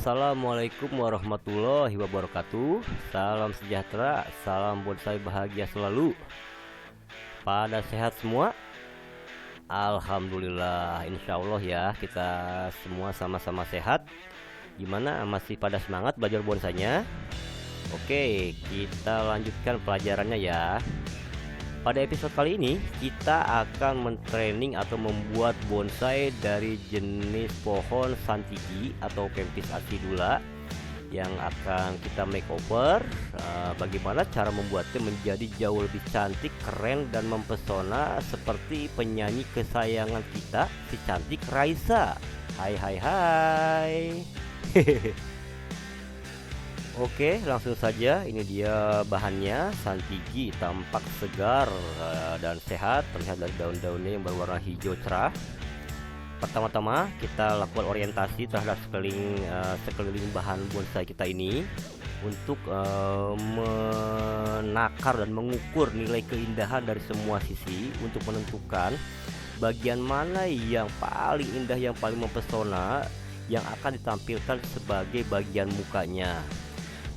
Assalamualaikum warahmatullahi wabarakatuh. Salam sejahtera, salam bonsai bahagia selalu. Pada sehat semua? Alhamdulillah, insya Allah ya, kita semua sama-sama sehat. Gimana, masih pada semangat belajar bonsainya? Oke, kita lanjutkan pelajarannya ya. Pada episode kali ini kita akan mentraining atau membuat bonsai dari jenis pohon santigi atau Pempis acidula yang akan kita makeover. Bagaimana cara membuatnya menjadi jauh lebih cantik, keren, dan mempesona seperti penyanyi kesayangan kita, si cantik Raisa. Hai hai hai. Oke, langsung saja. Ini dia bahannya. Santigi tampak segar dan sehat, terlihat dari daun-daunnya yang berwarna hijau cerah. Pertama-tama kita lakukan orientasi terhadap sekeliling bahan bonsai kita ini untuk menakar dan mengukur nilai keindahan dari semua sisi untuk menentukan bagian mana yang paling indah, yang paling mempesona, yang akan ditampilkan sebagai bagian mukanya.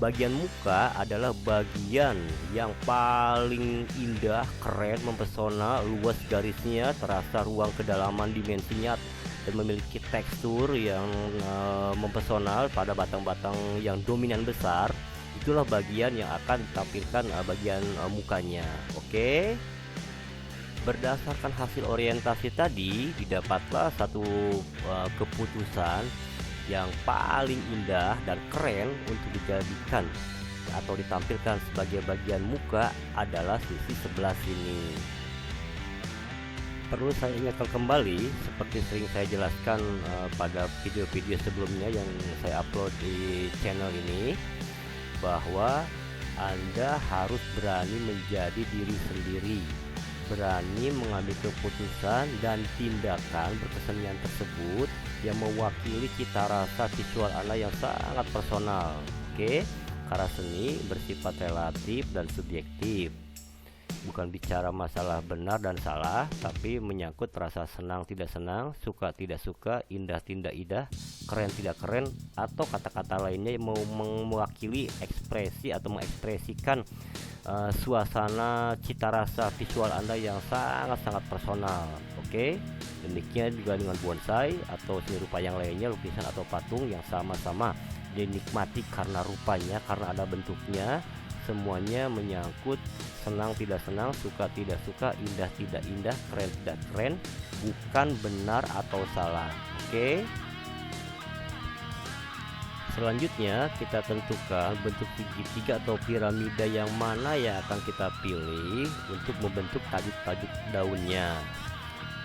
Bagian muka adalah bagian yang paling indah, keren, mempesona, luas garisnya, terasa ruang kedalaman dimensinya, dan memiliki tekstur yang mempesona pada batang-batang yang dominan besar. Itulah bagian yang akan ditampilkan bagian mukanya. Oke. Berdasarkan hasil orientasi tadi, didapatlah satu keputusan yang paling indah dan keren untuk dijadikan atau ditampilkan sebagai bagian muka adalah sisi sebelah sini. Perlu saya ingatkan kembali, seperti sering saya jelaskan pada video-video sebelumnya yang saya upload di channel ini, bahwa Anda harus berani menjadi diri sendiri, berani mengambil keputusan dan tindakan berkesenian tersebut yang mewakili cita rasa visual Anda yang sangat personal. Oke, karena seni bersifat relatif dan subjektif, bukan bicara masalah benar dan salah, tapi menyangkut rasa senang tidak senang, suka tidak suka, indah tidak indah, keren tidak keren, atau kata-kata lainnya yang mewakili ekspresi atau mengekspresikan suasana cita rasa visual Anda yang sangat-sangat personal. Oke, demikian juga dengan bonsai atau seni rupa yang lainnya, lukisan atau patung yang sama-sama dinikmati karena rupanya, karena ada bentuknya. Semuanya menyangkut senang tidak senang, suka tidak suka, indah tidak indah, keren tidak keren, bukan benar atau salah. Oke. Selanjutnya kita tentukan bentuk segitiga atau piramida yang mana yang akan kita pilih untuk membentuk tajuk-tajuk daunnya.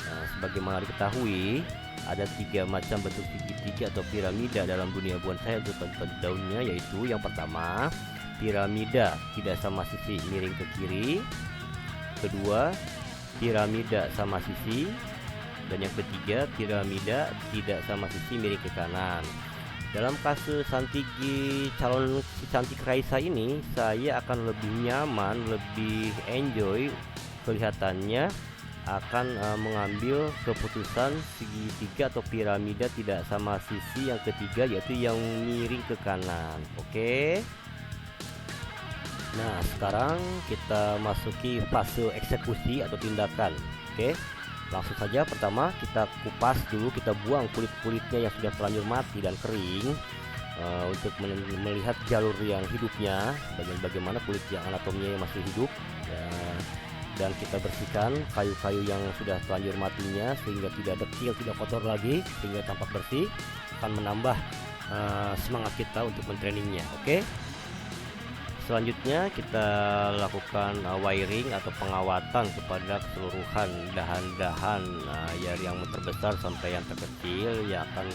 Nah, sebagaimana diketahui, ada 3 macam bentuk segitiga atau piramida dalam dunia bonsai untuk bentuk daunnya, yaitu yang pertama, piramida tidak sama sisi miring ke kiri. Kedua, piramida sama sisi. Dan yang ketiga, piramida tidak sama sisi miring ke kanan. Dalam kasus santigi calon si cantik Raisa ini, saya akan lebih nyaman, lebih enjoy kelihatannya akan mengambil keputusan segitiga atau piramida tidak sama sisi yang ketiga, yaitu yang miring ke kanan. Oke. Nah, sekarang kita masuki fase eksekusi atau tindakan. Oke. Langsung saja, pertama kita kupas dulu, kita buang kulit-kulitnya yang sudah terlanjur mati dan kering, untuk melihat jalur yang hidupnya, bagaimana kulit yang anatominya yang masih hidup ya. Dan kita bersihkan kayu-kayu yang sudah terlanjur matinya sehingga tidak dekil, tidak kotor lagi, sehingga tampak bersih, akan menambah semangat kita untuk mentrainingnya. Oke. Selanjutnya kita lakukan wiring atau pengawatan kepada keseluruhan dahan-dahan yang terbesar sampai yang terkecil, yang akan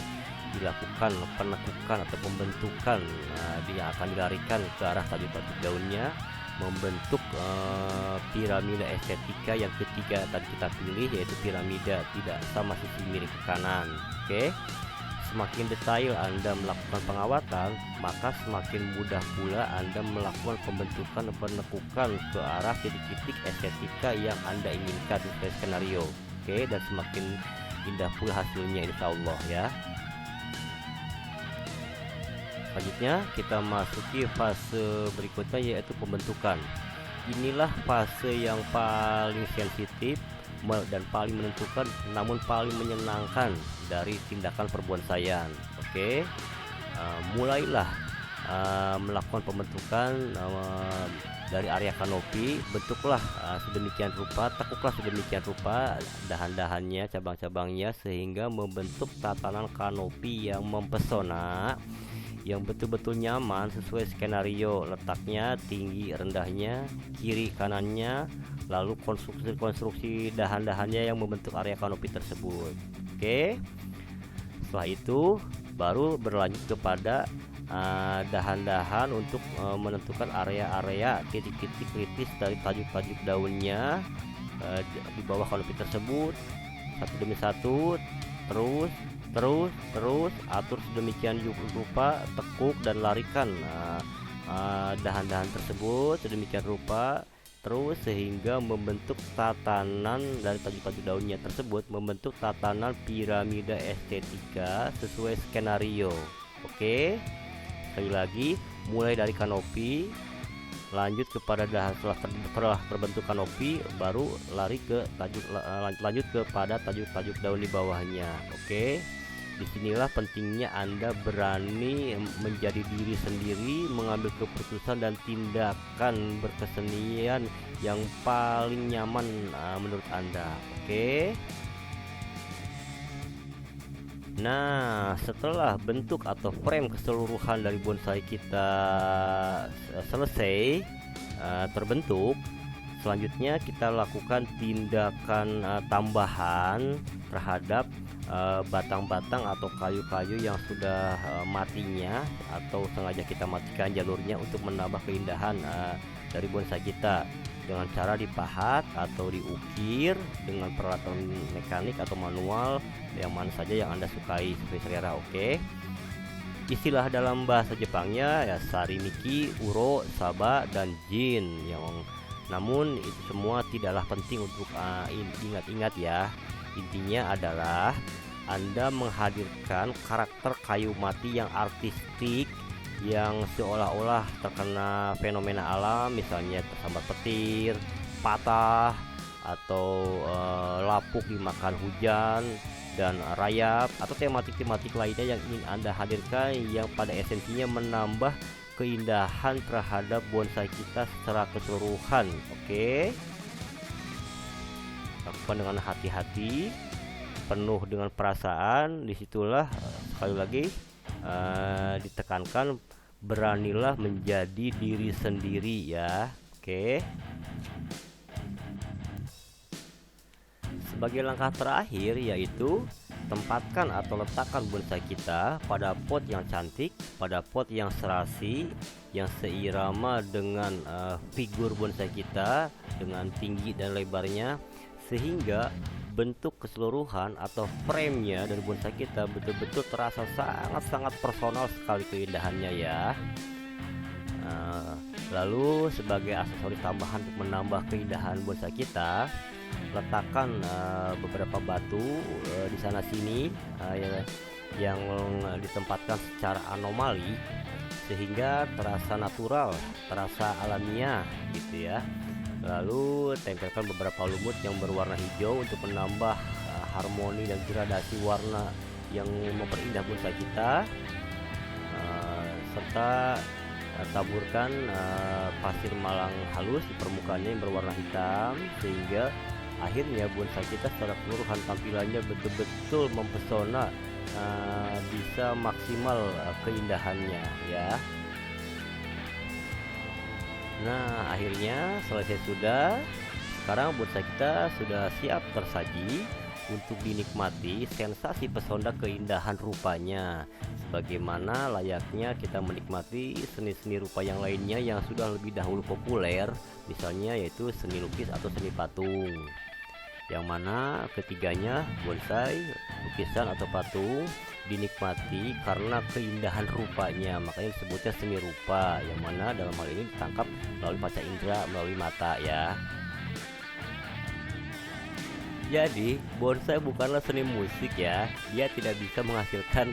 dilakukan penekukan atau pembentukan. Dia akan dilarikan ke arah tajuk-tajuk daunnya, membentuk piramida estetika yang ketiga tadi kita pilih, yaitu piramida tidak sama sisi miring ke kanan. Oke. Semakin detail Anda melakukan pengawatan, maka semakin mudah pula Anda melakukan pembentukan dan penekukan ke arah titik-titik estetika yang Anda inginkan sesuai skenario. Oke, dan semakin indah pula hasilnya, insya Allah ya. Selanjutnya kita masuki fase berikutnya, yaitu pembentukan. Inilah fase yang paling sensitif dan paling menentukan, namun paling menyenangkan dari tindakan perbonsaian. Oke, mulailah melakukan pembentukan dari area kanopi. Bentuklah sedemikian rupa, tekuklah sedemikian rupa dahan-dahannya, cabang-cabangnya, sehingga membentuk tatanan kanopi yang mempesona, yang betul-betul nyaman sesuai skenario letaknya, tinggi rendahnya, kiri kanannya, lalu konstruksi dahan-dahannya yang membentuk area kanopi tersebut. Oke, setelah itu baru berlanjut kepada dahan-dahan untuk menentukan area-area titik-titik kritis dari tajuk-tajuk daunnya di bawah kanopi tersebut, satu demi satu. Terus atur sedemikian rupa, tekuk dan larikan dahan-dahan tersebut sedemikian rupa terus sehingga membentuk tatanan dari tajuk-tajuk daunnya tersebut, membentuk tatanan piramida estetika sesuai skenario. Oke, sekali lagi, mulai dari kanopi, lanjut kepada dahan. Setelah terbentuk kanopi, baru lari ke lanjut kepada tajuk-tajuk daun di bawahnya. Oke, disinilah pentingnya Anda berani menjadi diri sendiri, mengambil keputusan dan tindakan berkesenian yang paling nyaman menurut Anda. Oke. Nah, setelah bentuk atau frame keseluruhan dari bonsai kita selesai terbentuk, selanjutnya kita lakukan tindakan tambahan terhadap batang-batang atau kayu-kayu yang sudah matinya atau sengaja kita matikan jalurnya untuk menambah keindahan dari bonsai kita, dengan cara dipahat atau diukir dengan peralatan mekanik atau manual yang mana saja yang Anda sukai sesuai selera. Oke. Istilah dalam bahasa Jepangnya ya sarimiki, uro, saba, dan jin, yang namun itu semua tidaklah penting untuk ingat-ingat ya. Intinya adalah Anda menghadirkan karakter kayu mati yang artistik, yang seolah-olah terkena fenomena alam, misalnya tersambar petir, patah, atau lapuk dimakan hujan dan rayap, atau tematik-tematik lainnya yang ingin Anda hadirkan, yang pada esensinya menambah keindahan terhadap bonsai kita secara keseluruhan. Oke, lakukan dengan hati-hati, penuh dengan perasaan. Disitulah sekali lagi ditekankan, beranilah menjadi diri sendiri ya. Oke. Sebagai langkah terakhir, yaitu tempatkan atau letakkan bonsai kita pada pot yang cantik, pada pot yang serasi, yang seirama dengan figur bonsai kita, dengan tinggi dan lebarnya, sehingga bentuk keseluruhan atau frame-nya dari bonsai kita betul-betul terasa sangat-sangat personal sekali keindahannya ya. Lalu sebagai aksesoris tambahan untuk menambah keindahan bonsai kita, letakkan beberapa batu di sana sini yang ditempatkan secara anomali sehingga terasa natural, terasa alamiah gitu ya. Lalu tempelkan beberapa lumut yang berwarna hijau untuk menambah harmoni dan gradasi warna yang memperindah bonsai kita, serta taburkan pasir malang halus di permukaannya yang berwarna hitam, sehingga akhirnya bonsai kita secara keseluruhan tampilannya betul-betul mempesona, bisa maksimal keindahannya ya. Nah, akhirnya selesai sudah. Sekarang bonsai kita sudah siap tersaji untuk dinikmati sensasi pesona keindahan rupanya, sebagaimana layaknya kita menikmati seni-seni rupa yang lainnya yang sudah lebih dahulu populer, misalnya yaitu seni lukis atau seni patung, yang mana ketiganya, bonsai, lukisan atau patung, dinikmati karena keindahan rupanya, makanya disebutnya seni rupa, yang mana dalam hal ini ditangkap melalui panca indera, melalui mata ya. Jadi bonsai bukanlah seni musik ya, dia tidak bisa menghasilkan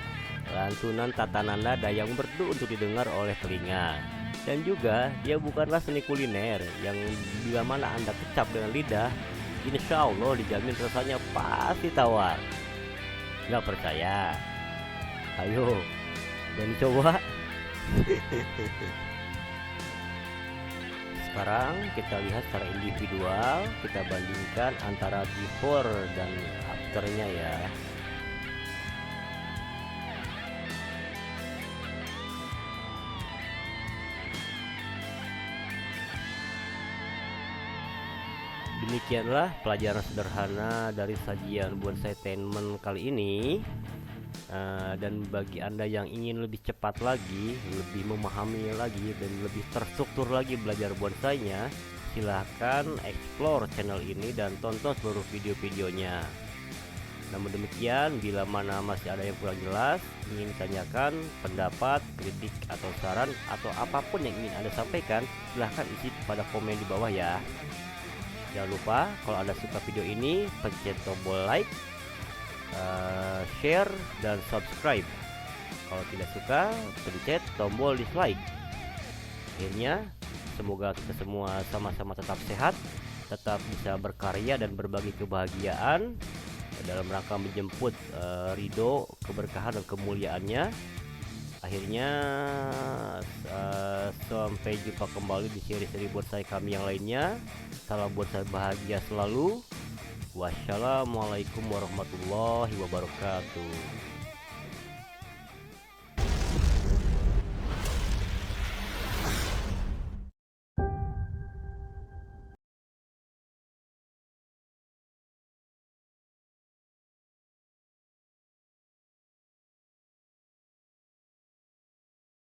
lantunan tatanan nada yang merdu untuk didengar oleh telinga. Dan juga dia bukanlah seni kuliner yang bila mana Anda kecap dengan lidah, insya Allah dijamin rasanya pasti tawar. Nggak percaya? Ayo, dan coba. Sekarang kita lihat secara individual, kita bandingkan antara before dan afternya ya. Demikianlah pelajaran sederhana dari sajian Bonsaitainment kali ini. Dan bagi Anda yang ingin lebih cepat lagi, lebih memahami lagi, dan lebih terstruktur lagi belajar bonsainya, silahkan explore channel ini dan tonton seluruh video-videonya. Namun demikian, bila mana masih ada yang kurang jelas, ingin tanyakan pendapat, kritik, atau saran, atau apapun yang ingin Anda sampaikan, silahkan isi pada komen di bawah ya. Jangan lupa kalau Anda suka video ini, pencet tombol like, share, dan subscribe. Kalau tidak suka, pencet tombol dislike. Akhirnya, semoga kita semua sama-sama tetap sehat, tetap bisa berkarya dan berbagi kebahagiaan dalam rangka menjemput ridho, keberkahan, dan kemuliaannya. Akhirnya sampai jumpa kembali di seri-seri bonsai kami yang lainnya. Salam bonsai bahagia selalu. Wassalamualaikum warahmatullahi wabarakatuh.